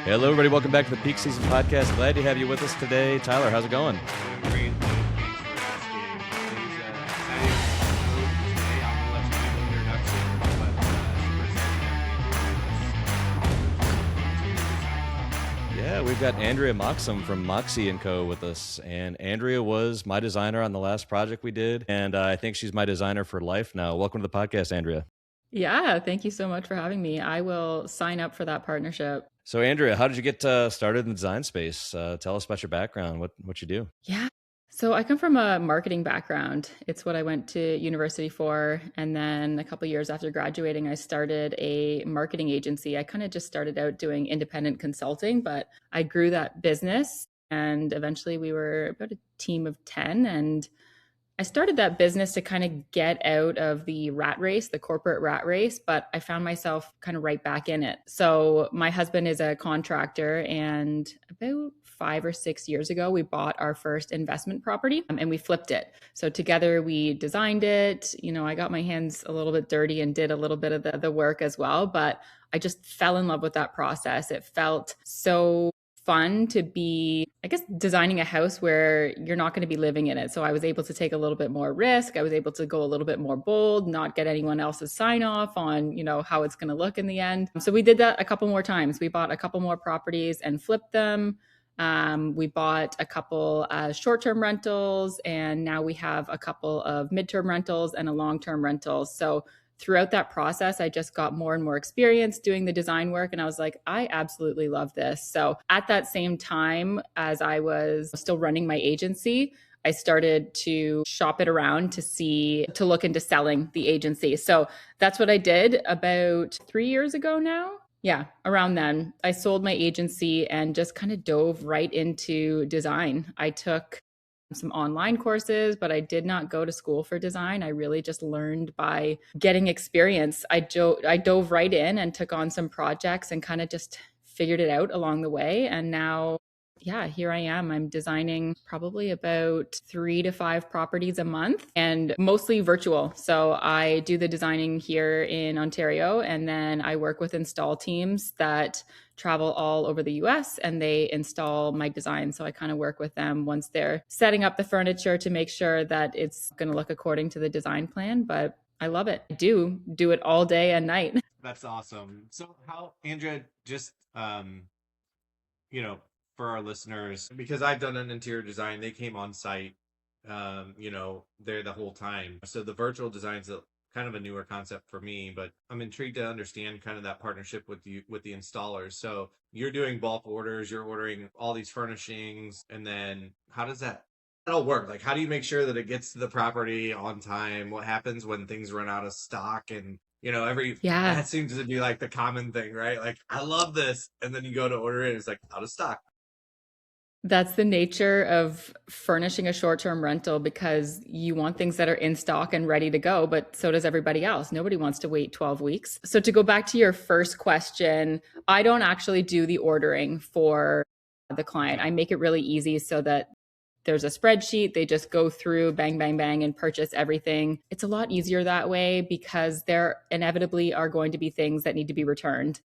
Hello, everybody. Welcome back to the Peak Season Podcast. Glad to have you with us today. Tyler, how's it going? Great. Thanks for asking. Today's exciting episode. Today I'm going to let you give an introduction, but Yeah, we've got Andrea Moxham from Moxie & Co. with us. And Andrea was my designer on the last project we did. And I think she's my designer for life now. Welcome to the podcast, Andrea. Yeah, thank you so much for having me. I will sign up for that partnership. So, Andrea, how did you get started in the design space? Tell us about your background, what you do. Yeah. So I come from a marketing background. It's what I went to university for. And then a couple of years after graduating, I started a marketing agency. I kind of just started out doing independent consulting, but I grew that business. And eventually we were about a team of 10. And I started that business to kind of get out of the rat race, the corporate rat race, but I found myself kind of right back in it. So my husband is a contractor, and about 5 or 6 years ago, we bought our first investment property and we flipped it. So together we designed it. You know, I got my hands a little bit dirty and did a little bit of the work as well, but I just fell in love with that process. It felt so fun to be, I guess, designing a house where you're not going to be living in it. So I was able to take a little bit more risk. I was able to go a little bit more bold, not get anyone else's sign off on, you know, how it's going to look in the end. So we did that a couple more times. We bought a couple more properties and flipped them. We bought a couple short-term rentals, and now we have a couple of midterm rentals and a long-term rental. So throughout that process, I just got more and more experience doing the design work. And I was like, I absolutely love this. So at that same time, as I was still running my agency, I started to shop it around to look into selling the agency. So that's what I did about 3 years ago now. Yeah, around then I sold my agency and just kind of dove right into design. I took some online courses, but I did not go to school for design. I really just learned by getting experience. I dove right in and took on some projects and kind of just figured it out along the way. And now, yeah, here I am. I'm designing probably about 3 to 5 properties a month, and mostly virtual. So I do the designing here in Ontario, and then I work with install teams that travel all over the US and they install my design. So I kind of work with them once they're setting up the furniture to make sure that it's going to look according to the design plan. But I love it. I do it all day and night. that's awesome. So how, Andrea, just, for our listeners, because I've done an interior design, they came on site, there the whole time. So the virtual design's kind of a newer concept for me, but I'm intrigued to understand kind of that partnership with you, with the installers. So you're doing bulk orders, you're ordering all these furnishings, and then how does that all work? Like, how do you make sure that it gets to the property on time? What happens when things run out of stock? And, Yeah. that seems to be like the common thing, right? Like, I love this. And then you go to order it, and it's like out of stock. That's the nature of furnishing a short-term rental, because you want things that are in stock and ready to go, but so does everybody else. Nobody wants to wait 12 weeks. So to go back to your first question, I don't actually do the ordering for the client. I make it really easy so that there's a spreadsheet. They just go through, bang, bang, bang, and purchase everything. It's a lot easier that way because there inevitably are going to be things that need to be returned.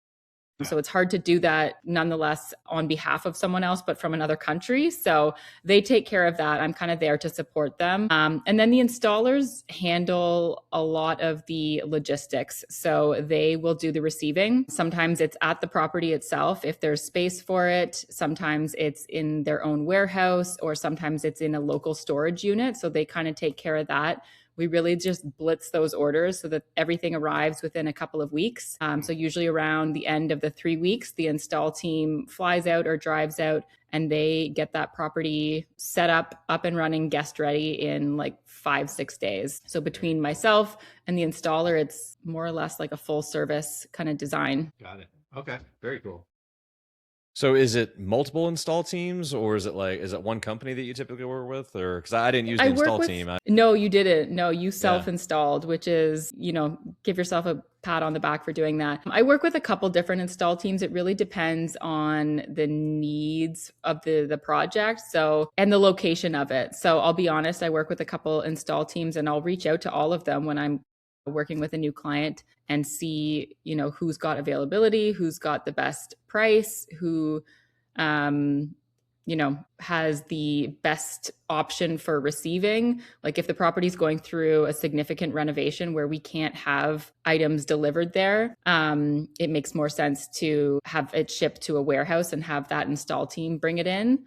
So it's hard to do that nonetheless on behalf of someone else, but from another country. So they take care of that. I'm kind of there to support them. And then the installers handle a lot of the logistics. So they will do the receiving. Sometimes it's at the property itself, if there's space for it. Sometimes it's in their own warehouse, or sometimes it's in a local storage unit. So they kind of take care of that. We really just blitz those orders so that everything arrives within a couple of weeks. So usually around the end of the 3 weeks, the install team flies out or drives out, and they get that property set up and running, guest ready in like 5-6 days. So between myself and the installer, it's more or less like a full service kind of design. Got it. Okay. Very cool. So is it multiple install teams, or is it one company that you typically work with? Or because I didn't use the install team. No, you didn't. No, you self-installed, which is, give yourself a pat on the back for doing that. I work with a couple different install teams. It really depends on the needs of the project. So, and the location of it. So I'll be honest, I work with a couple install teams, and I'll reach out to all of them when I'm working with a new client and see, who's got availability, who's got the best price, who, has the best option for receiving. Like if the property's going through a significant renovation where we can't have items delivered there, it makes more sense to have it shipped to a warehouse and have that install team bring it in.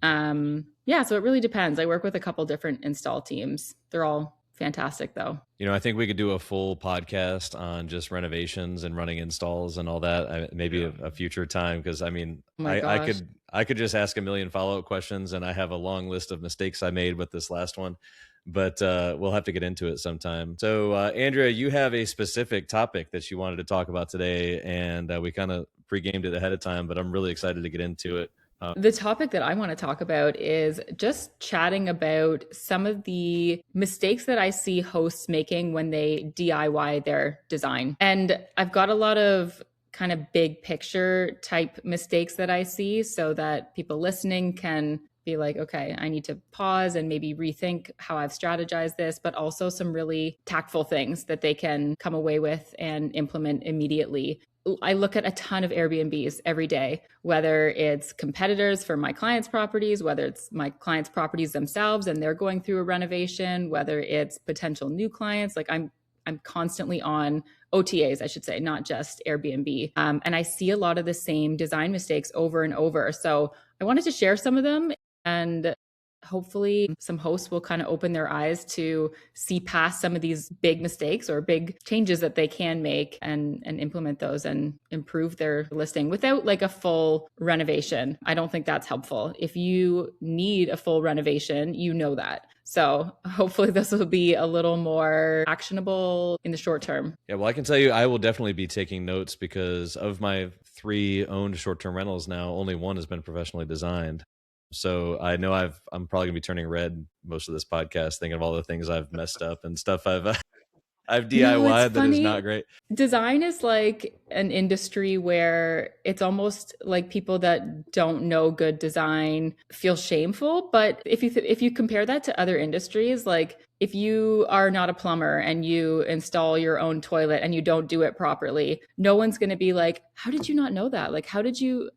So it really depends. I work with a couple different install teams. They're all fantastic though. I think we could do a full podcast on just renovations and running installs and all that. Maybe a future time, because I could just ask a million follow-up questions, and I have a long list of mistakes I made with this last one, but we'll have to get into it sometime. So Andrea, you have a specific topic that you wanted to talk about today, and we kind of pre-gamed it ahead of time, but I'm really excited to get into it. The topic that I want to talk about is just chatting about some of the mistakes that I see hosts making when they DIY their design. And I've got a lot of kind of big picture type mistakes that I see, so that people listening can be like, okay, I need to pause and maybe rethink how I've strategized this, but also some really tactful things that they can come away with and implement immediately. I look at a ton of Airbnbs every day, whether it's competitors for my clients' properties, whether it's my clients' properties themselves and they're going through a renovation, whether it's potential new clients. Like I'm constantly on OTAs, I should say, not just Airbnb. And I see a lot of the same design mistakes over and over. So I wanted to share some of them, and hopefully some hosts will kind of open their eyes to see past some of these big mistakes or big changes that they can make and implement those and improve their listing without like a full renovation. I don't think that's helpful. If you need a full renovation, you know that. So hopefully this will be a little more actionable in the short term. Yeah, well, I can tell you, I will definitely be taking notes, because of my 3 owned short-term rentals now, only one has been professionally designed. So I know I'm probably gonna be turning red most of this podcast, thinking of all the things I've messed up and stuff I've DIY'd that is not great. Design is like an industry where it's almost like people that don't know good design feel shameful. But if you compare that to other industries, like if you are not a plumber and you install your own toilet and you don't do it properly, no one's going to be like, how did you not know that? Like, you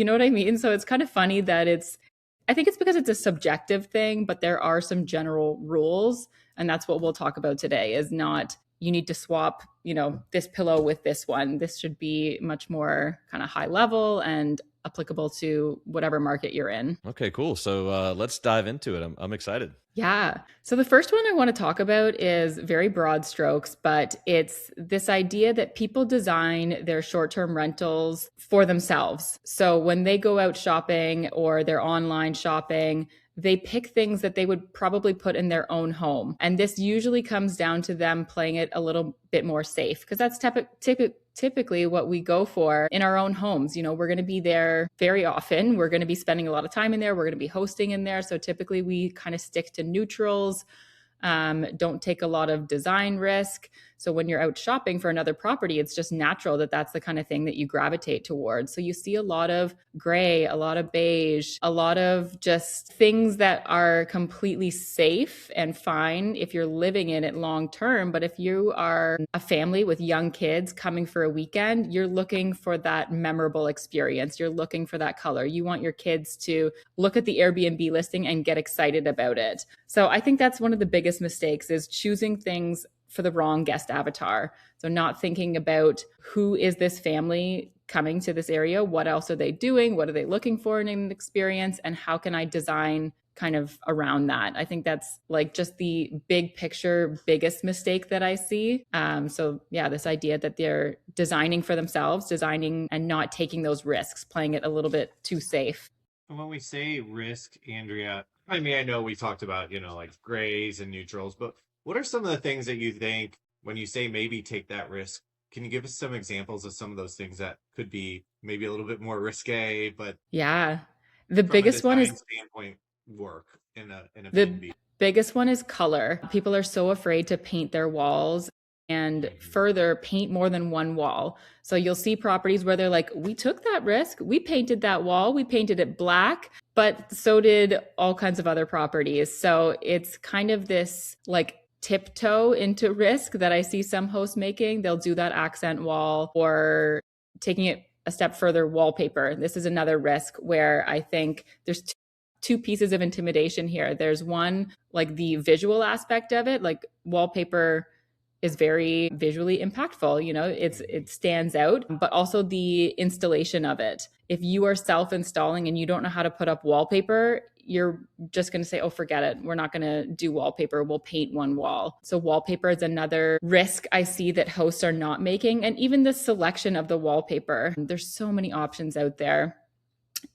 know what I mean? So it's kind of funny that I think it's because it's a subjective thing, but there are some general rules. And that's what we'll talk about today, is not you need to swap, this pillow with this one. This should be much more kind of high level and applicable to whatever market you're in. Okay, cool. So let's dive into it. I'm excited. Yeah. So the first one I want to talk about is very broad strokes, but it's this idea that people design their short-term rentals for themselves. So when they go out shopping or they're online shopping, they pick things that they would probably put in their own home. And this usually comes down to them playing it a little bit more safe, because that's typically what we go for in our own homes. We're going to be there very often. We're going to be spending a lot of time in there. We're going to be hosting in there. So typically we kind of stick to neutrals, don't take a lot of design risk. So when you're out shopping for another property, it's just natural that that's the kind of thing that you gravitate towards. So you see a lot of gray, a lot of beige, a lot of just things that are completely safe and fine if you're living in it long term. But if you are a family with young kids coming for a weekend, you're looking for that memorable experience. You're looking for that color. You want your kids to look at the Airbnb listing and get excited about it. So I think that's one of the biggest mistakes, is choosing things for the wrong guest avatar. So not thinking about who is this family coming to this area? What else are they doing? What are they looking for in an experience? And how can I design kind of around that? I think that's like just the big picture, biggest mistake that I see. So yeah, this idea that they're designing for themselves, designing and not taking those risks, playing it a little bit too safe. And when we say risk, Andrea, I mean, I know we talked about, like grays and neutrals, but what are some of the things that you think when you say maybe take that risk? Can you give us some examples of some of those things that could be maybe a little bit more risque, but yeah, the biggest one is standpoint work in a the biggest one is color. People are so afraid to paint their walls and further paint more than one wall. So you'll see properties where they're like, we took that risk. We painted that wall. We painted it black, but so did all kinds of other properties. So it's kind of this like tiptoe into risk that I see some hosts making. They'll do that accent wall, or taking it a step further, wallpaper. This is another risk where I think there's two pieces of intimidation here. There's one, like the visual aspect of it, like wallpaper is very visually impactful, it stands out, but also the installation of it. If you are self-installing and you don't know how to put up wallpaper, you're just going to say, oh, forget it. We're not going to do wallpaper. We'll paint one wall. So wallpaper is another risk I see that hosts are not making. And even the selection of the wallpaper, there's so many options out there.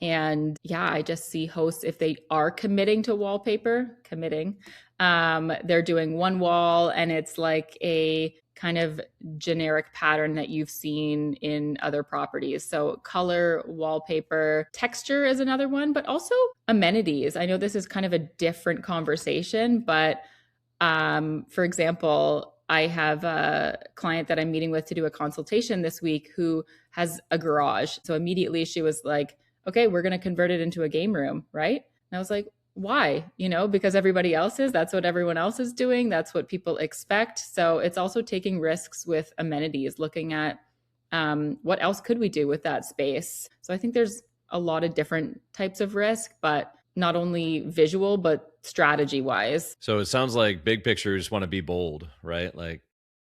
And yeah, I just see hosts, if they are committing to wallpaper, they're doing one wall and it's like a kind of generic pattern that you've seen in other properties. So color, wallpaper, texture is another one, but also amenities. I know this is kind of a different conversation, but for example, I have a client that I'm meeting with to do a consultation this week who has a garage. So immediately she was like, okay, we're going to convert it into a game room, right? And I was like, why? Because everybody else is, that's what everyone else is doing. That's what people expect. So it's also taking risks with amenities, looking at what else could we do with that space. So I think there's a lot of different types of risk, but not only visual, but strategy wise. So it sounds like big picture, you just want to be bold, right?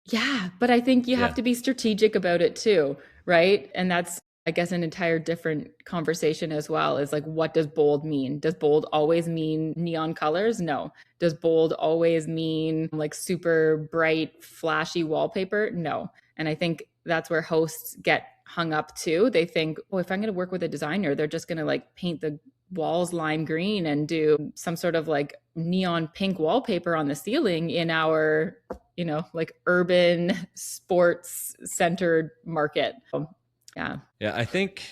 Yeah, but I think you have to be strategic about it too, right? And that's, I guess, an entire different conversation as well, is like, what does bold mean? Does bold always mean neon colors? No. Does bold always mean like super bright, flashy wallpaper? No. And I think that's where hosts get hung up too. They think, oh, if I'm going to work with a designer, they're just going to like paint the walls lime green and do some sort of like neon pink wallpaper on the ceiling in our, like urban sports centered market. Yeah. I think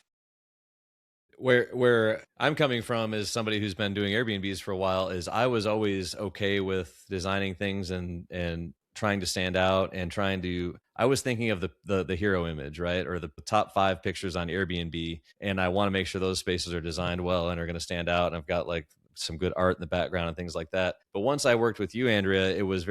where I'm coming from is somebody who's been doing Airbnbs for a while, is I was always okay with designing things and trying to stand out and I was thinking of the hero image, right? Or the top 5 pictures on Airbnb. And I want to make sure those spaces are designed well and are going to stand out. And I've got like some good art in the background and things like that. But once I worked with you, Andrea, it was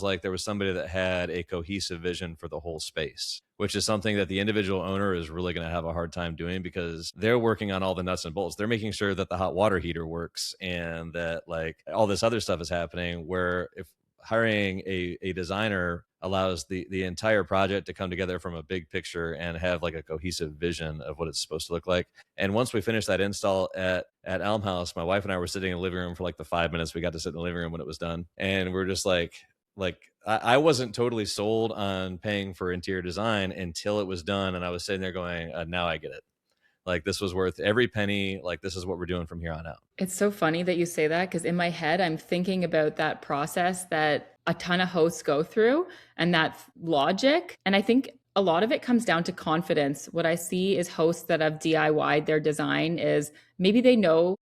like there was somebody that had a cohesive vision for the whole space, which is something that the individual owner is really going to have a hard time doing, because they're working on all the nuts and bolts. They're making sure that the hot water heater works and that like all this other stuff is happening, where if hiring a designer allows the entire project to come together from a big picture and have like a cohesive vision of what it's supposed to look like. And once we finished that install at Elm House, my wife and I were sitting in the living room for like the 5 minutes we got to sit in the living room when it was done. And we're just like I wasn't totally sold on paying for interior design until it was done. And I was sitting there going, now I get it. Like, this was worth every penny. Like, this is what we're doing from here on out. It's so funny that you say that, because in my head, I'm thinking about that process that a ton of hosts go through and that logic. And I think a lot of it comes down to confidence. What I see is hosts that have DIY'd their design is maybe they know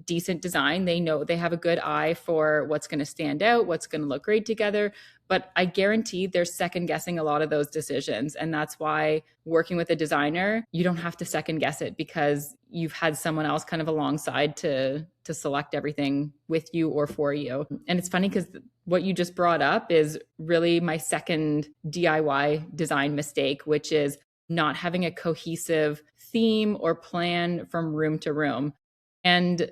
decent design. They know they have a good eye for what's going to stand out, what's going to look great together. But I guarantee they're second guessing a lot of those decisions. And that's why working with a designer, you don't have to second guess it, because you've had someone else kind of alongside to select everything with you or for you. And it's funny because what you just brought up is really my second DIY design mistake, which is not having a cohesive theme or plan from room to room. And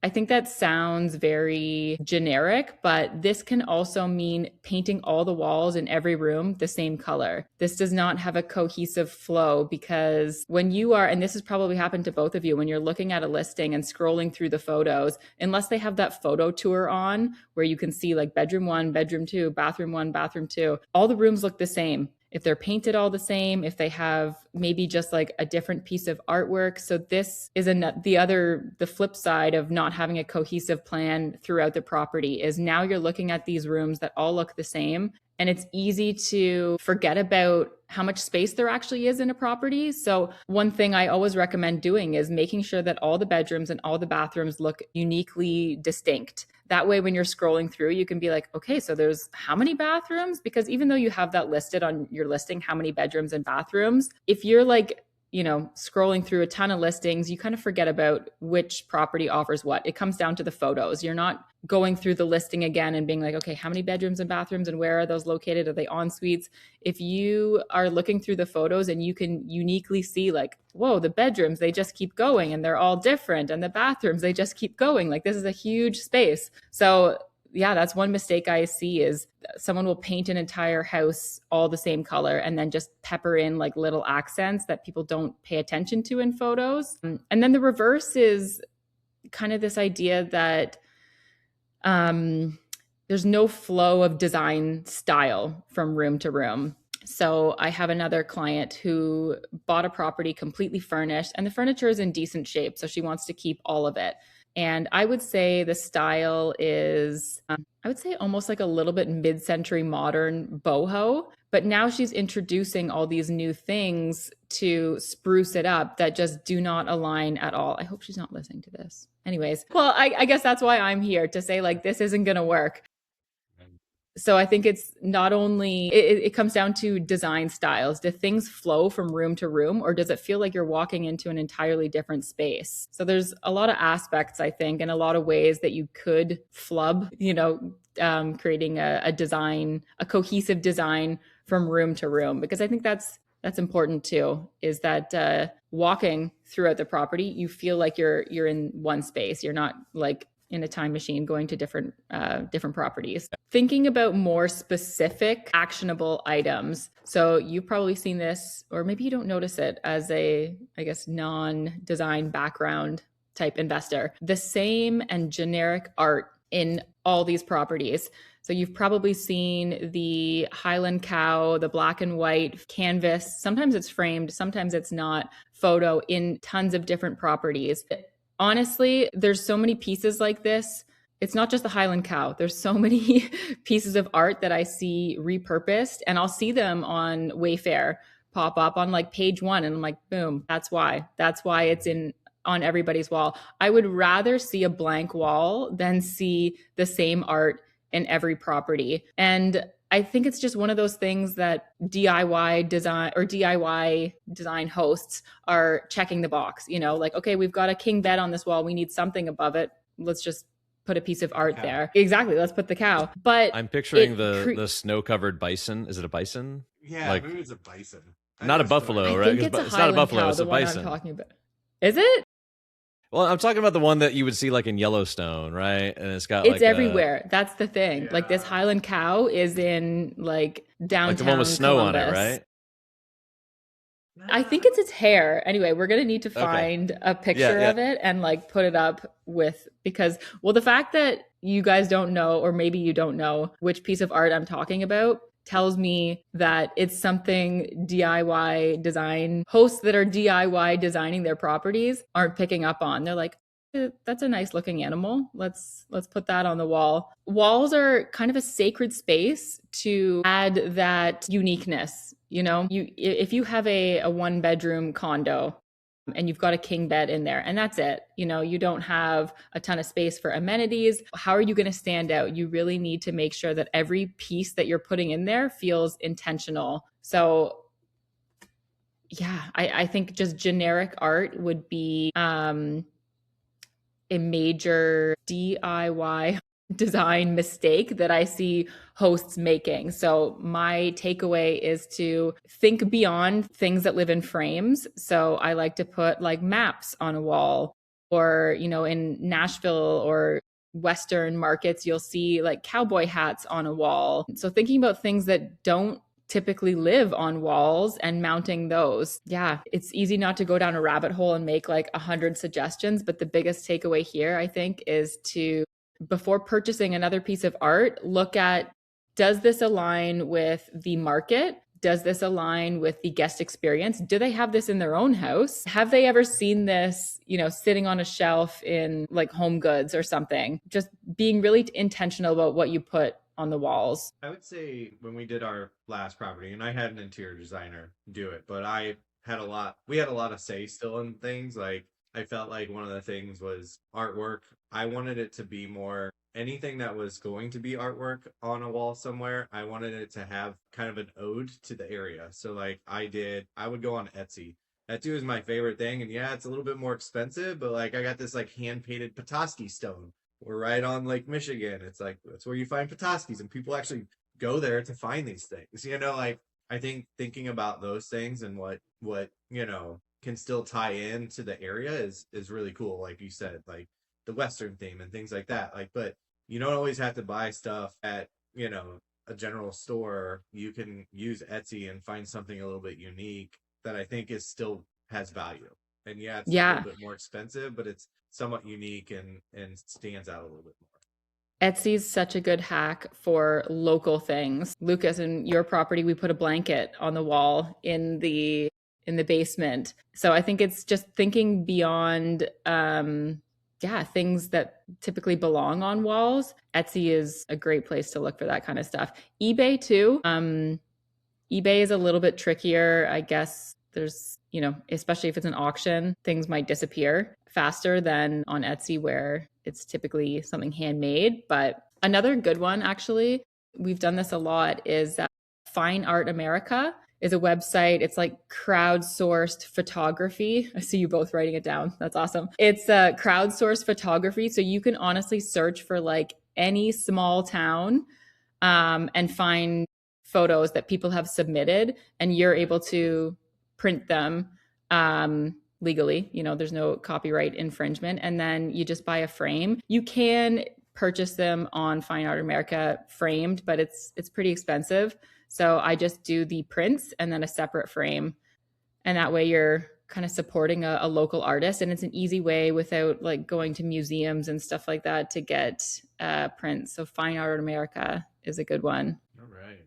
I think that sounds very generic, but this can also mean painting all the walls in every room the same color. This does not have a cohesive flow, because when you are, and this has probably happened to both of you, when you're looking at a listing and scrolling through the photos, unless they have that photo tour on where you can see like bedroom 1, bedroom 2, bathroom 1, bathroom 2, all the rooms look the same. If they're painted all the same, if they have maybe just like a different piece of artwork. So this is the flip side of not having a cohesive plan throughout the property, is now you're looking at these rooms that all look the same. And it's easy to forget about how much space there actually is in a property. So one thing I always recommend doing is making sure that all the bedrooms and all the bathrooms look uniquely distinct. That way, when you're scrolling through, you can be like, okay, so there's how many bathrooms? Because even though you have that listed on your listing, how many bedrooms and bathrooms, if you're like scrolling through a ton of listings, you kind of forget about which property offers what. It comes down to the photos. You're not going through the listing again and being like, okay, how many bedrooms and bathrooms and where are those located? Are they en suites? If you are looking through the photos and you can uniquely see like, whoa, the bedrooms, they just keep going and they're all different. And the bathrooms, they just keep going. Like this is a huge space. So yeah, that's one mistake I see is someone will paint an entire house all the same color and then just pepper in like little accents that people don't pay attention to in photos. And then the reverse is kind of this idea that there's no flow of design style from room to room. So I have another client who bought a property completely furnished and the furniture is in decent shape. So she wants to keep all of it. And I would say the style is, I would say almost like a little bit mid-century modern boho, but now she's introducing all these new things to spruce it up that just do not align at all. I hope she's not listening to this. Anyways, well, I guess that's why I'm here to say like, this isn't going to work. So I think it's not only, it comes down to design styles. Do things flow from room to room, or does it feel like you're walking into an entirely different space? So there's a lot of aspects, I think, and a lot of ways that you could flub, creating a design, a cohesive design from room to room, because I think that's important too, is that walking throughout the property, you feel like you're in one space. You're not like in a time machine going to different properties. Thinking about more specific actionable items. So you've probably seen this, or maybe you don't notice it as a, I guess, non-design background type investor. The same and generic art in all these properties. So you've probably seen the Highland Cow, the black and white canvas. Sometimes it's framed, sometimes it's not, photo in tons of different properties. Honestly, there's so many pieces like this. It's not just the Highland Cow. There's so many pieces of art that I see repurposed, and I'll see them on Wayfair pop up on like page 1, and I'm like, boom, that's why it's on everybody's wall. I would rather see a blank wall than see the same art in every property. And I think it's just one of those things that DIY design hosts are checking the box, like, okay, we've got a king bed on this wall. We need something above it. Let's just put a piece of art there. Exactly. Let's put the cow. But I'm picturing the snow-covered bison. Is it a bison? Yeah, like, maybe it's a bison. Not a buffalo, right? I think it's not a buffalo. It's a bison. I'm talking about. Is it? Well, I'm talking about the one that you would see like in Yellowstone, right? And it's got it's everywhere. That's the thing. Yeah. Like this Highland Cow is in like downtown, like the one with snow Columbus. On it, right? I think it's its hair. Anyway, we're gonna need to find a picture of it and like put it up because the fact that you guys don't know, or maybe you don't know which piece of art I'm talking about, tells me that it's something DIY design hosts that are DIY designing their properties aren't picking up on. They're like, that's a nice looking animal. Let's put that on the wall. Walls are kind of a sacred space to add that uniqueness. If you have a 1-bedroom condo and you've got a king bed in there and that's it, you don't have a ton of space for amenities. How are you going to stand out? You really need to make sure that every piece that you're putting in there feels intentional. So yeah, I think just generic art would be a major DIY design mistake that I see hosts making. So my takeaway is to think beyond things that live in frames. So I like to put like maps on a wall, or, in Nashville or Western markets, you'll see like cowboy hats on a wall. So thinking about things that don't typically live on walls and mounting those. Yeah, it's easy not to go down a rabbit hole and make like 100 suggestions. But the biggest takeaway here, I think, is to, before purchasing another piece of art, look at, does this align with the market? Does this align with the guest experience? Do they have this in their own house? Have they ever seen this, sitting on a shelf in like Home Goods or something? Just being really intentional about what you put on the walls. I would say when we did our last property, and I had an interior designer do it, but we had a lot of say still in things. Like, I felt like one of the things was artwork. I wanted it to be more anything that was going to be artwork on a wall somewhere. I wanted it to have kind of an ode to the area. So like I would go on Etsy Tattoo is my favorite thing, and yeah, it's a little bit more expensive, but like I got this like hand painted Petoskey stone. We're right on Lake Michigan. It's like that's where you find Petoskey's, and people actually go there to find these things. Like I think thinking about those things and what can still tie into the area is really cool. Like you said, like the Western theme and things like that. Like, but you don't always have to buy stuff at a general store. You can use Etsy and find something a little bit unique that I think is still has value. And yeah, it's a little bit more expensive, but it's somewhat unique and stands out a little bit more. Etsy is such a good hack for local things. Lucas, in your property, we put a blanket on the wall in the basement. So I think it's just thinking beyond things that typically belong on walls. Etsy is a great place to look for that kind of stuff. eBay too. eBay is a little bit trickier, I guess. There's, especially if it's an auction, things might disappear faster than on Etsy where it's typically something handmade. But another good one, actually, we've done this a lot, is Fine Art America is a website. It's like crowdsourced photography. I see you both writing it down. That's awesome. It's crowdsourced photography. So you can honestly search for like any small town and find photos that people have submitted, and you're able to print them legally. There's no copyright infringement. And then you just buy a frame. You can purchase them on Fine Art America framed, but it's pretty expensive. So I just do the prints and then a separate frame. And that way you're kind of supporting a local artist. And it's an easy way without like going to museums and stuff like that to get prints. So Fine Art America is a good one. All right.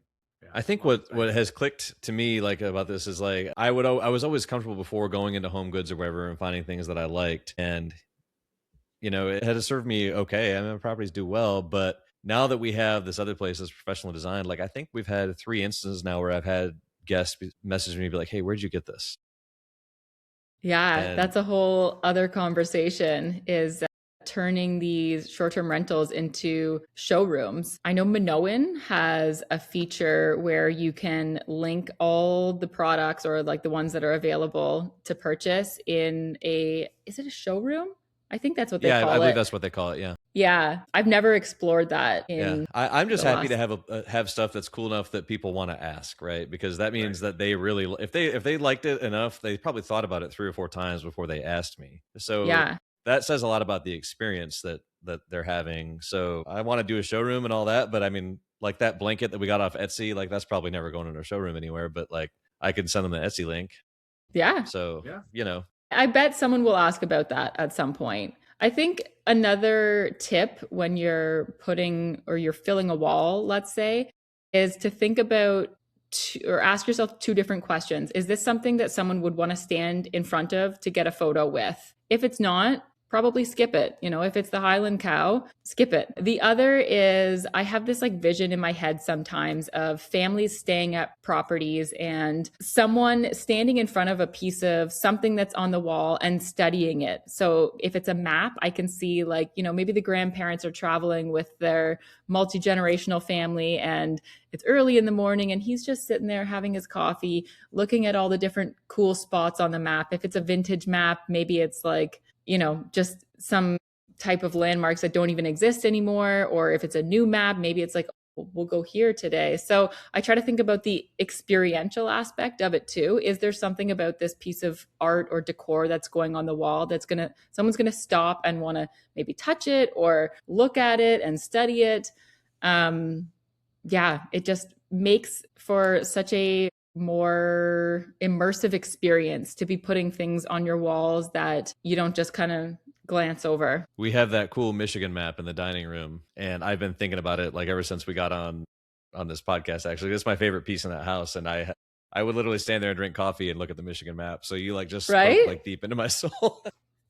I think what has clicked to me like about this is like I was always comfortable before going into Home Goods or whatever and finding things that I liked, and it had served me okay. I mean, properties do well, but now that we have this other place that's professionally designed, like I think we've had 3 instances now where I've had guests message me, be like, "Hey, where'd you get this?" Yeah, that's a whole other conversation, is turning these short-term rentals into showrooms. I know Minoan has a feature where you can link all the products or like the ones that are available to purchase in is it a showroom? I think that's what they call it. Yeah, I believe that's what they call it. Yeah. Yeah, I've never explored that. I'm just happy to have stuff that's cool enough that people want to ask, right? Because that means that they really, if they liked it enough, they probably thought about it 3 or 4 times before they asked me. So that says a lot about the experience that they're having. So I want to do a showroom and all that, but I mean, like that blanket that we got off Etsy, like that's probably never going in a showroom anywhere. But like I can send them the Etsy link. Yeah. So I bet someone will ask about that at some point. I think another tip when you're putting or you're filling a wall, let's say, is to think about or ask yourself 2 different questions. Is this something that someone would want to stand in front of to get a photo with? If it's not, probably skip it. If it's the Highland Cow, skip it. The other is I have this like vision in my head sometimes of families staying at properties and someone standing in front of a piece of something that's on the wall and studying it. So if it's a map, I can see like, maybe the grandparents are traveling with their multi-generational family and it's early in the morning and he's just sitting there having his coffee, looking at all the different cool spots on the map. If it's a vintage map, maybe it's like, just some type of landmarks that don't even exist anymore. Or if it's a new map, maybe it's like, oh, we'll go here today. So I try to think about the experiential aspect of it too. Is there something about this piece of art or decor that's going on the wall that's someone's going to stop and want to maybe touch it or look at it and study it? It just makes for such a more immersive experience to be putting things on your walls that you don't just kind of glance over. We have that cool Michigan map in the dining room, and I've been thinking about it like ever since we got on this podcast. Actually, it's my favorite piece in that house, and I would literally stand there and drink coffee and look at the Michigan map. So you like just spoke like deep into my soul.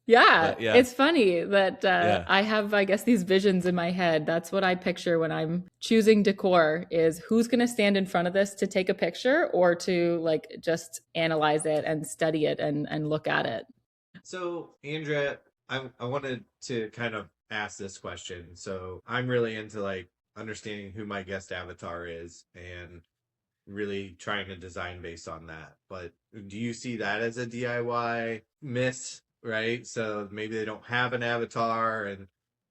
Yeah, it's funny that I have, I guess, these visions in my head. That's what I picture when I'm choosing decor, is who's going to stand in front of this to take a picture or to like just analyze it and study it and look at it. So, Andrea, I wanted to kind of ask this question. So I'm really into like understanding who my guest avatar is. And really trying to design based on that. But do you see that as a DIY miss, right? So maybe they don't have an avatar, and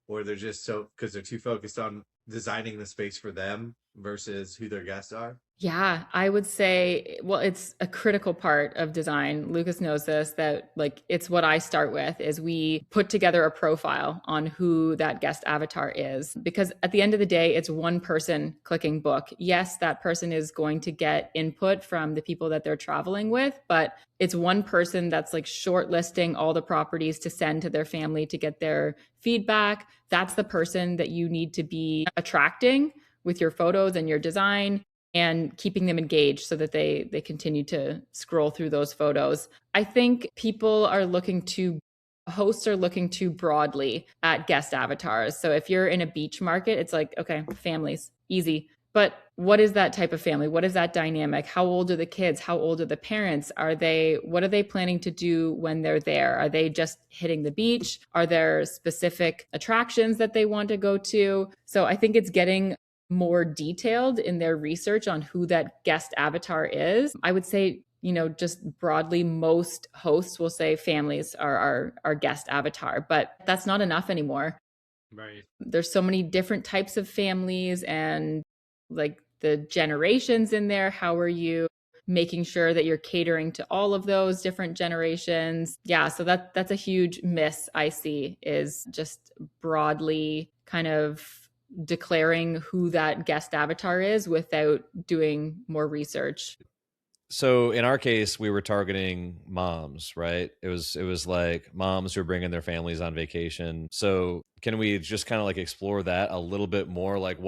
or they're just so because they're too focused on designing the space for them versus who their guests are. Yeah, I would say, well, it's a critical part of design. Lucas knows this, that like it's what I start with is we put together a profile on who that guest avatar is. Because at the end of the day, it's one person clicking book. Yes, that person is going to get input from the people that they're traveling with, but it's one person that's like shortlisting all the properties to send to their family to get their feedback. That's the person that you need to be attracting with your photos and your design, and keeping them engaged so that they continue to scroll through those photos. I think hosts are looking too broadly at guest avatars. So if you're in a beach market, it's like, okay, families, easy. But what is that type of family? What is that dynamic? How old are the kids? How old are the parents? What are they planning to do when they're there? Are they just hitting the beach? Are there specific attractions that they want to go to? So I think it's getting more detailed in their research on who that guest avatar is. I would say, just broadly, most hosts will say families are our guest avatar, but that's not enough anymore. Right. There's so many different types of families and like the generations in there. How are you making sure that you're catering to all of those different generations? Yeah, so that's a huge miss I see, is just broadly kind of declaring who that guest avatar is without doing more research. So in our case, we were targeting moms, right? It was like moms who are bringing their families on vacation. So can we just kind of like explore that a little bit more? Like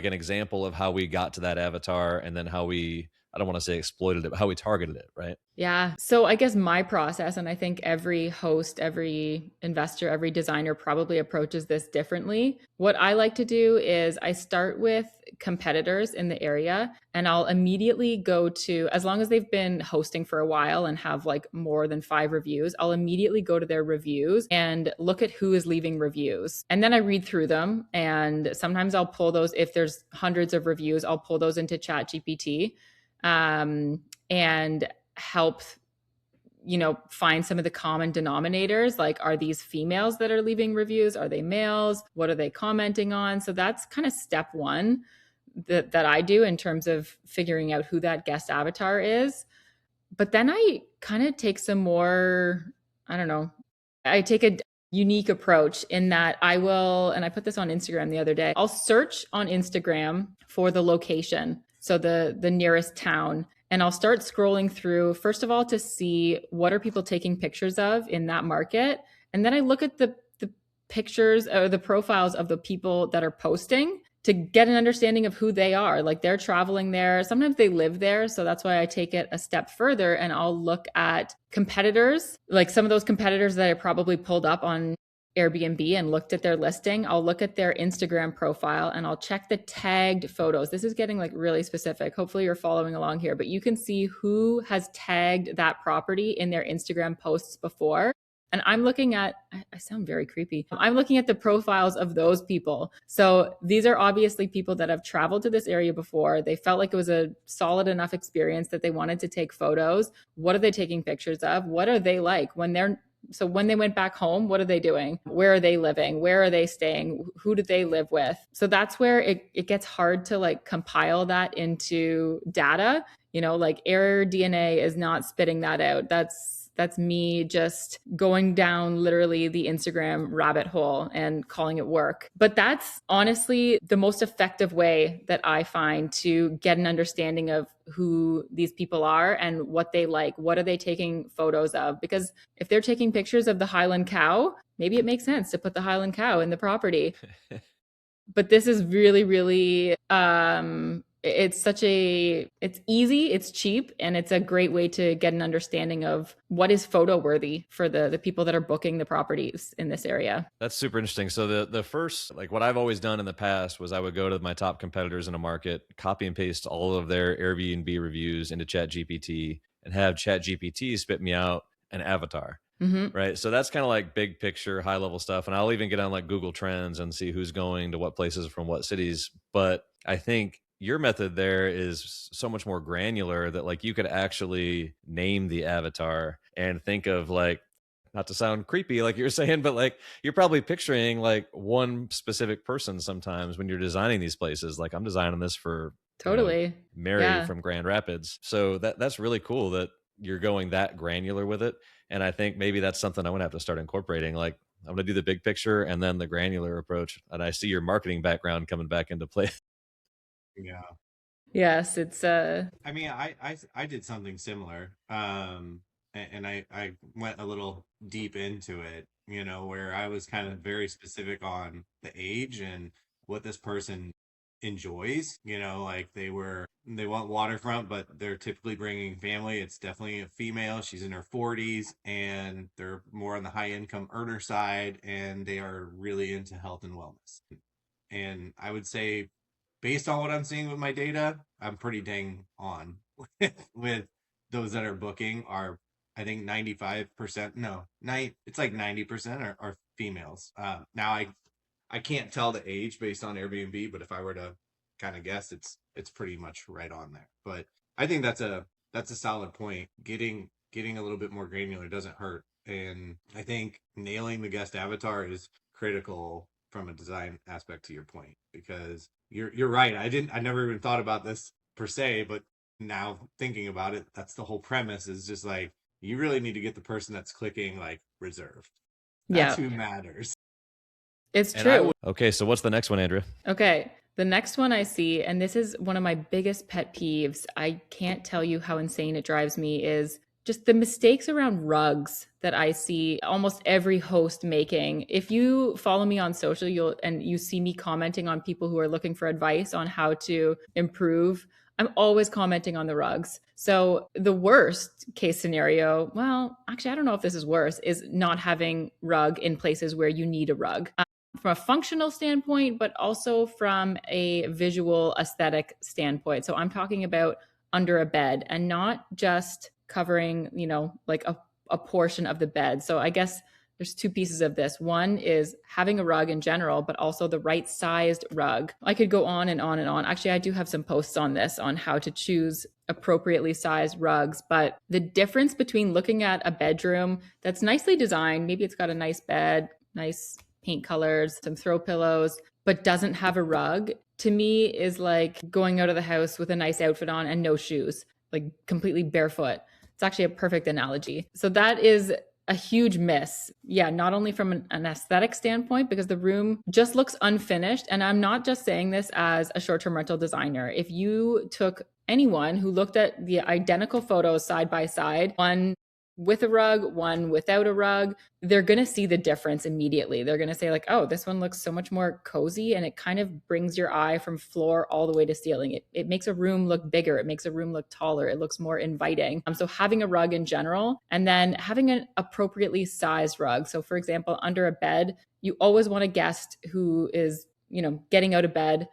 an example of how we got to that avatar, and then how we, I don't want to say exploited it, but how we targeted it, right? Yeah. So I guess my process, and I think every host, every investor, every designer probably approaches this differently. What I like to do is I start with competitors in the area, and I'll immediately go to, as long as they've been hosting for a while and have like more than 5 reviews, I'll immediately go to their reviews and look at who is leaving reviews. And then I read through them. And sometimes I'll pull those, if there's hundreds of reviews, I'll pull those into ChatGPT. And help find some of the common denominators. Like, are these females that are leaving reviews? Are they males? What are they commenting on? So that's kind of step one that I do in terms of figuring out who that guest avatar is. But then I kind of take some more, I take a unique approach in that I will, and I put this on Instagram the other day, I'll search on Instagram for the location, so the nearest town, and I'll start scrolling through, first of all, to see what are people taking pictures of in that market. And then I look at the pictures or the profiles of the people that are posting to get an understanding of who they are. Like, they're traveling there. Sometimes they live there. So that's why I take it a step further, and I'll look at competitors, like some of those competitors that I probably pulled up on Airbnb and looked at their listing. I'll look at their Instagram profile and I'll check the tagged photos. This is getting like really specific. Hopefully you're following along here, but you can see who has tagged that property in their Instagram posts before. And I'm looking at, I sound very creepy. I'm looking at the profiles of those people. So these are obviously people that have traveled to this area before. They felt like it was a solid enough experience that they wanted to take photos. What are they taking pictures of? What are they like when they went back home? What are they doing? Where are they living? Where are they staying? Who do they live with? So that's where it gets hard to like compile that into data. Like AirDNA is not spitting that out. That's me just going down literally the Instagram rabbit hole and calling it work. But that's honestly the most effective way that I find to get an understanding of who these people are and what they like. What are they taking photos of? Because if they're taking pictures of the Highland Cow, maybe it makes sense to put the Highland Cow in the property. But this is really, really, it's easy, it's cheap, and it's a great way to get an understanding of what is photo worthy for the people that are booking the properties in this area. That's super interesting. So the first, like what I've always done in the past was I would go to my top competitors in a market, copy and paste all of their Airbnb reviews into ChatGPT, and have ChatGPT spit me out an avatar. Mm-hmm. Right. So that's kind of like big picture, high level stuff. And I'll even get on like Google Trends and see who's going to what places from what cities. But I think your method there is so much more granular that like you could actually name the avatar and think of like, not to sound creepy like you're saying, but like you're probably picturing like one specific person sometimes when you're designing these places. Like I'm designing this for totally Mary from Grand Rapids. So that's really cool that you're going that granular with it. And I think maybe that's something I'm gonna have to start incorporating. Like I'm gonna do the big picture and then the granular approach. And I see your marketing background coming back into play. Yeah. Yes, it's I mean, I did something similar. And I went a little deep into it, where I was kind of very specific on the age and what this person enjoys. Like they want waterfront, but they're typically bringing family. It's definitely a female. She's in her 40s, and they're more on the high income earner side, and they are really into health and wellness. And I would say, based on what I'm seeing with my data, I'm pretty dang on with those that are booking. Are, I think, 95%, no, it's like 90% are females. Now I can't tell the age based on Airbnb, but if I were to kind of guess, it's pretty much right on there. But I think that's a solid point. Getting a little bit more granular doesn't hurt. And I think nailing the guest avatar is critical from a design aspect, to your point, because you're right. I never even thought about this per se, but now thinking about it, that's the whole premise, is just like, you really need to get the person that's clicking like reserved. That's who matters. It's true. Okay, so what's the next one, Andrea? Okay, the next one I see, and this is one of my biggest pet peeves, I can't tell you how insane it drives me, is just the mistakes around rugs that I see almost every host making. If you follow me on social, you see me commenting on people who are looking for advice on how to improve, I'm always commenting on the rugs. So the worst case scenario, well, actually, I don't know if this is worse, is not having rug in places where you need a rug. From a functional standpoint, but also from a visual aesthetic standpoint. So I'm talking about under a bed and not just covering, like a portion of the bed. So I guess there's two pieces of this. One is having a rug in general, but also the right sized rug. I could go on and on and on. Actually, I do have some posts on this, on how to choose appropriately sized rugs. But the difference between looking at a bedroom that's nicely designed, maybe it's got a nice bed, nice paint colors, some throw pillows, but doesn't have a rug, to me is like going out of the house with a nice outfit on and no shoes, like completely barefoot. It's actually a perfect analogy. So that is a huge miss. Yeah, not only from an aesthetic standpoint, because the room just looks unfinished. And I'm not just saying this as a short-term rental designer. If you took anyone who looked at the identical photos side by side, one with a rug, one without a rug, they're going to see the difference immediately. They're going to say like, oh, this one looks so much more cozy, and it kind of brings your eye from floor all the way to ceiling. It makes a room look bigger. It makes a room look taller. It looks more inviting. So having a rug in general, and then having an appropriately sized rug. So for example, under a bed, you always want a guest who is, getting out of bed,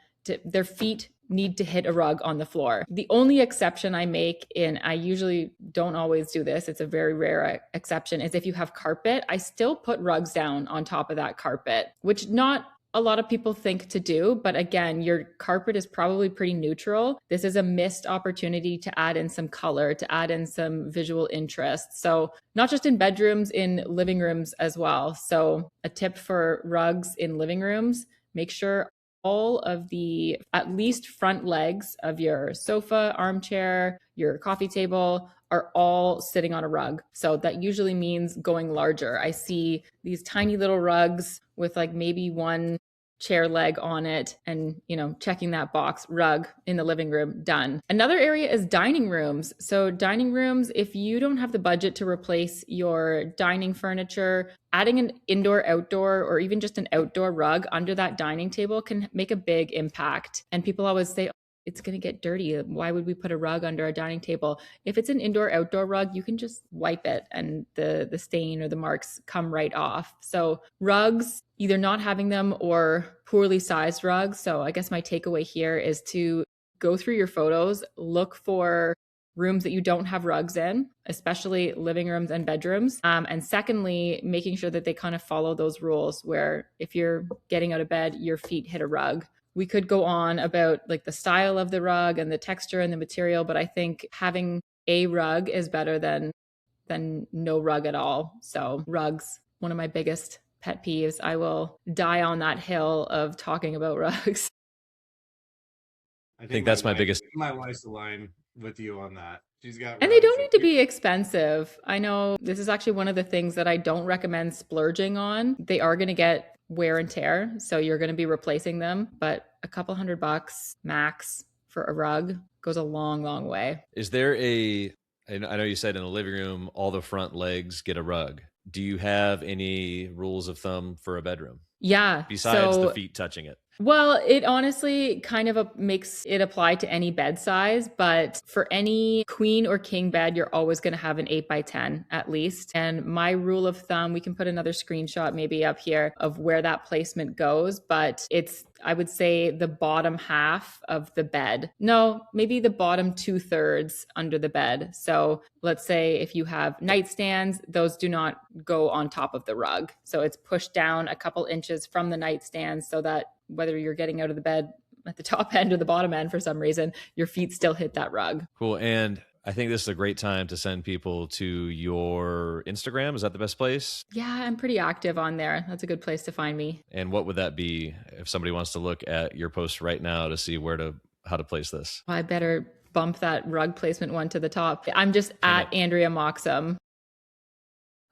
their feet need to hit a rug on the floor. The only exception I make, and I usually don't always do this, it's a very rare exception, is if you have carpet, I still put rugs down on top of that carpet, which not a lot of people think to do. But again, your carpet is probably pretty neutral. This is a missed opportunity to add in some color, to add in some visual interest. So not just in bedrooms, in living rooms as well. So a tip for rugs in living rooms, make sure all of the at least front legs of your sofa, armchair, your coffee table are all sitting on a rug. So that usually means going larger. I see these tiny little rugs with like maybe one chair leg on it, and checking that box, rug in the living room, done. Another area is dining rooms. So dining rooms, if you don't have the budget to replace your dining furniture, adding an indoor outdoor or even just an outdoor rug under that dining table can make a big impact. And people always say, it's going to get dirty. Why would we put a rug under a dining table? If it's an indoor outdoor rug, you can just wipe it and the stain or the marks come right off. So rugs, either not having them or poorly sized rugs. So I guess my takeaway here is to go through your photos, look for rooms that you don't have rugs in, especially living rooms and bedrooms. And secondly, making sure that they kind of follow those rules where if you're getting out of bed, your feet hit a rug, We could go on about like the style of the rug and the texture and the material, but I think having a rug is better than no rug at all. So rugs, one of my biggest pet peeves. I will die on that hill of talking about rugs. I think that's my biggest. My wife's aligned with you on that. She's got And they don't need to be expensive. I know this is actually one of the things that I don't recommend splurging on. They are going to get wear and tear, so you're going to be replacing them, but a couple $100 max for a rug goes a long, long way. Is there I know you said in the living room, all the front legs get a rug. Do you have any rules of thumb for a bedroom? Yeah. Besides the feet touching it. Well, it honestly kind of makes it apply to any bed size, but for any queen or king bed, you're always going to have an 8x10 at least. And my rule of thumb, we can put another screenshot maybe up here of where that placement goes, but it's, I would say, the bottom half of the bed. No, maybe the bottom 2/3 under the bed. So let's say if you have nightstands, those do not go on top of the rug. So it's pushed down a couple inches from the nightstand so that whether you're getting out of the bed at the top end or the bottom end for some reason, your feet still hit that rug. Cool. And I think this is a great time to send people to your Instagram. Is that the best place? Yeah, I'm pretty active on there. That's a good place to find me. And what would that be if somebody wants to look at your post right now to see how to place this? Well, I better bump that rug placement one to the top. I'm just at Andrea Moxham.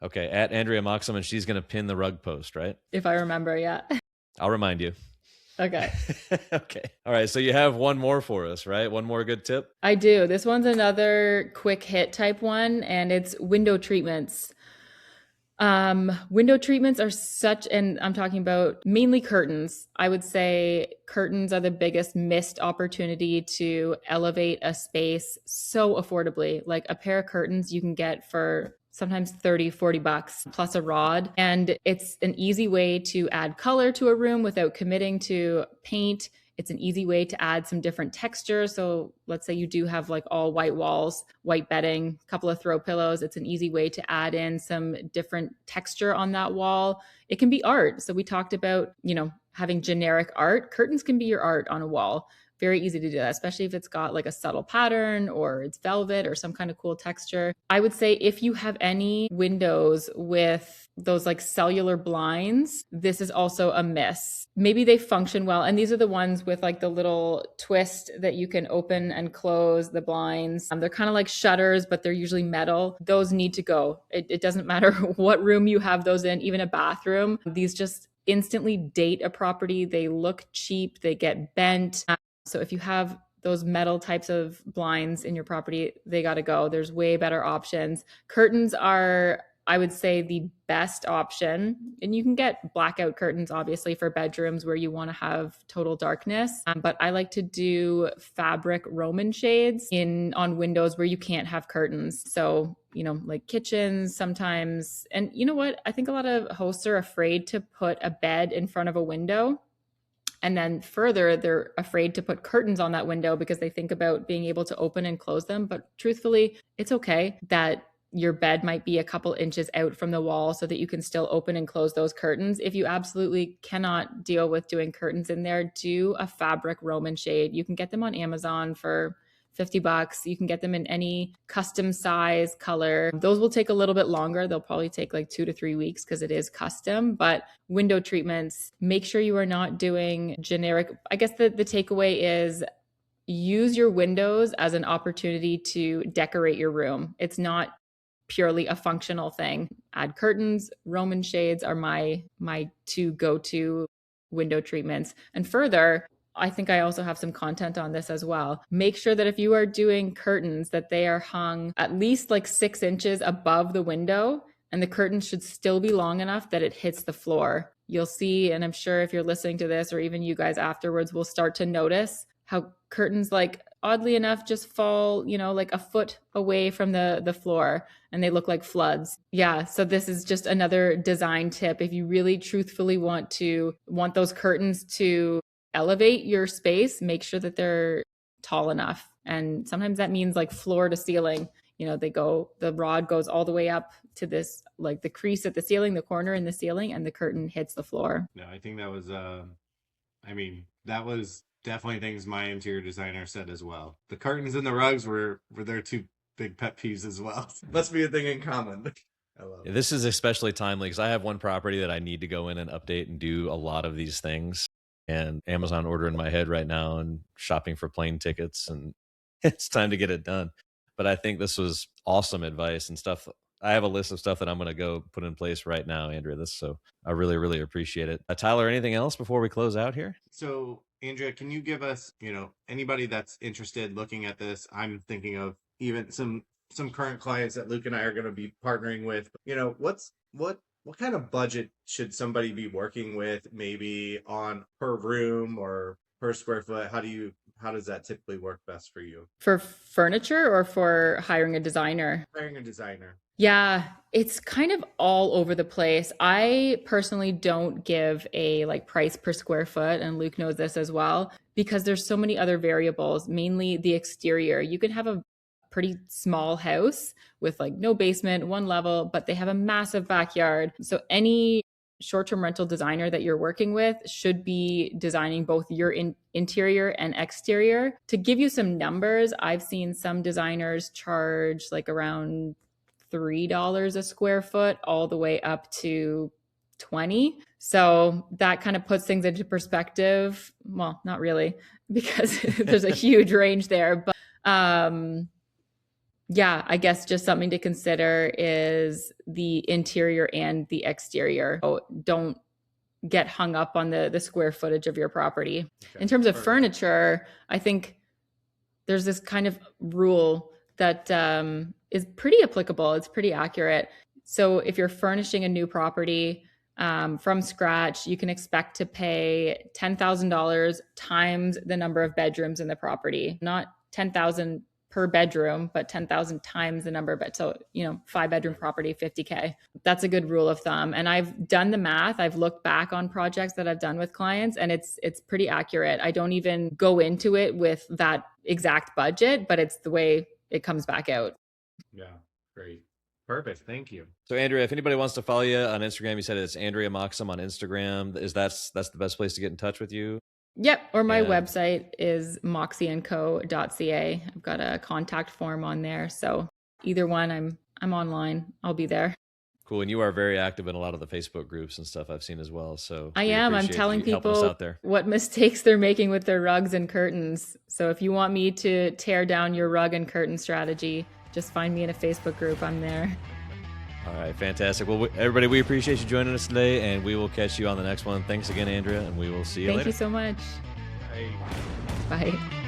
Okay, at Andrea Moxham, and she's going to pin the rug post, right? If I remember, yeah. I'll remind you. Okay. Okay. All right. So you have one more for us, right? One more good tip? I do. This one's another quick hit type one, and it's window treatments. Window treatments are and I'm talking about mainly curtains. I would say curtains are the biggest missed opportunity to elevate a space so affordably. Like a pair of curtains you can get for sometimes $30-$40 plus a rod. And it's an easy way to add color to a room without committing to paint. It's an easy way to add some different texture. So let's say you do have like all white walls, white bedding, a couple of throw pillows. It's an easy way to add in some different texture on that wall. It can be art. So we talked about, having generic art. Curtains can be your art on a wall. Very easy to do that, especially if it's got like a subtle pattern or it's velvet or some kind of cool texture. I would say if you have any windows with those like cellular blinds, this is also a miss. Maybe they function well. And these are the ones with like the little twist that you can open and close the blinds. They're kind of like shutters, but they're usually metal. Those need to go. It doesn't matter what room you have those in, even a bathroom. These just instantly date a property. They look cheap. They get bent. So if you have those metal types of blinds in your property, they got to go. There's way better options. Curtains are, I would say, the best option. And you can get blackout curtains, obviously, for bedrooms where you want to have total darkness. But I like to do fabric Roman shades on windows where you can't have curtains. So, like kitchens sometimes. And you know what? I think a lot of hosts are afraid to put a bed in front of a window. And then further, they're afraid to put curtains on that window because they think about being able to open and close them. But truthfully, it's okay that your bed might be a couple inches out from the wall so that you can still open and close those curtains. If you absolutely cannot deal with doing curtains in there, do a fabric Roman shade. You can get them on Amazon for $50. You can get them in any custom size color. Those will take a little bit longer. They'll probably take like 2 to 3 weeks because it is custom. But window treatments, make sure you are not doing generic. I guess the takeaway is use your windows as an opportunity to decorate your room. It's not purely a functional thing. Add curtains, Roman shades are my two go-to window treatments. And further, I think I also have some content on this as well. Make sure that if you are doing curtains, that they are hung at least like 6 inches above the window, and the curtain should still be long enough that it hits the floor. You'll see, and I'm sure if you're listening to this or even you guys afterwards will start to notice how curtains, like oddly enough, just fall, like a foot away from the floor, and they look like floods. Yeah. So this is just another design tip. If you really truthfully want those curtains to elevate your space, make sure that they're tall enough. And sometimes that means like floor to ceiling. The rod goes all the way up to this, like the crease at the ceiling, the corner in the ceiling, and the curtain hits the floor. No, I think that was I mean, that was definitely things my interior designer said as well. The curtains and the rugs were their two big pet peeves as well. Must be a thing in common. I love it. This is especially timely because I have one property that I need to go in and update and do a lot of these things. And Amazon order in my head right now and shopping for plane tickets, and it's time to get it done. But I think this was awesome advice and stuff. I have a list of stuff that I'm going to go put in place right now, Andrea. So I really, really appreciate it. Tyler, anything else before we close out here? So, Andrea, can you give us, anybody that's interested looking at this? I'm thinking of even some current clients that Luke and I are going to be partnering with. What kind of budget should somebody be working with, maybe on per room or per square foot? How does that typically work best for you? For furniture or for hiring a designer? Hiring a designer. Yeah, it's kind of all over the place. I personally don't give a price per square foot, and Luke knows this as well, because there's so many other variables, mainly the exterior. You can have a pretty small house with no basement, one level, but they have a massive backyard. So any short-term rental designer that you're working with should be designing both your interior and exterior. To give you some numbers, I've seen some designers charge around $3 a square foot all the way up to 20. So that kind of puts things into perspective. Well, not really, because there's a huge range there, but yeah, I guess just something to consider is the interior and the exterior. So don't get hung up on the square footage of your property. Okay. In terms of furniture, I think there's this kind of rule that is pretty applicable. It's pretty accurate. So if you're furnishing a new property from scratch, you can expect to pay $10,000 times the number of bedrooms in the property, not 10,000 per bedroom, but 10,000 times the number of beds. So, 5-bedroom property, $50K. That's a good rule of thumb. And I've done the math. I've looked back on projects that I've done with clients, and it's pretty accurate. I don't even go into it with that exact budget, but it's the way it comes back out. Yeah, great. Perfect. Thank you. So Andrea, if anybody wants to follow you on Instagram, you said it's Andrea Moxham on Instagram. That's the best place to get in touch with you? Yep. Or my website is moxieandco.ca. I've got a contact form on there. So either one, I'm online. I'll be there. Cool. And you are very active in a lot of the Facebook groups and stuff I've seen as well. So I am. I'm telling people what mistakes they're making with their rugs and curtains. So if you want me to tear down your rug and curtain strategy, just find me in a Facebook group. I'm there. All right. Fantastic. Well, everybody, we appreciate you joining us today, and we will catch you on the next one. Thanks again, Andrea, and we will see you later. Thank you so much. Bye. Bye.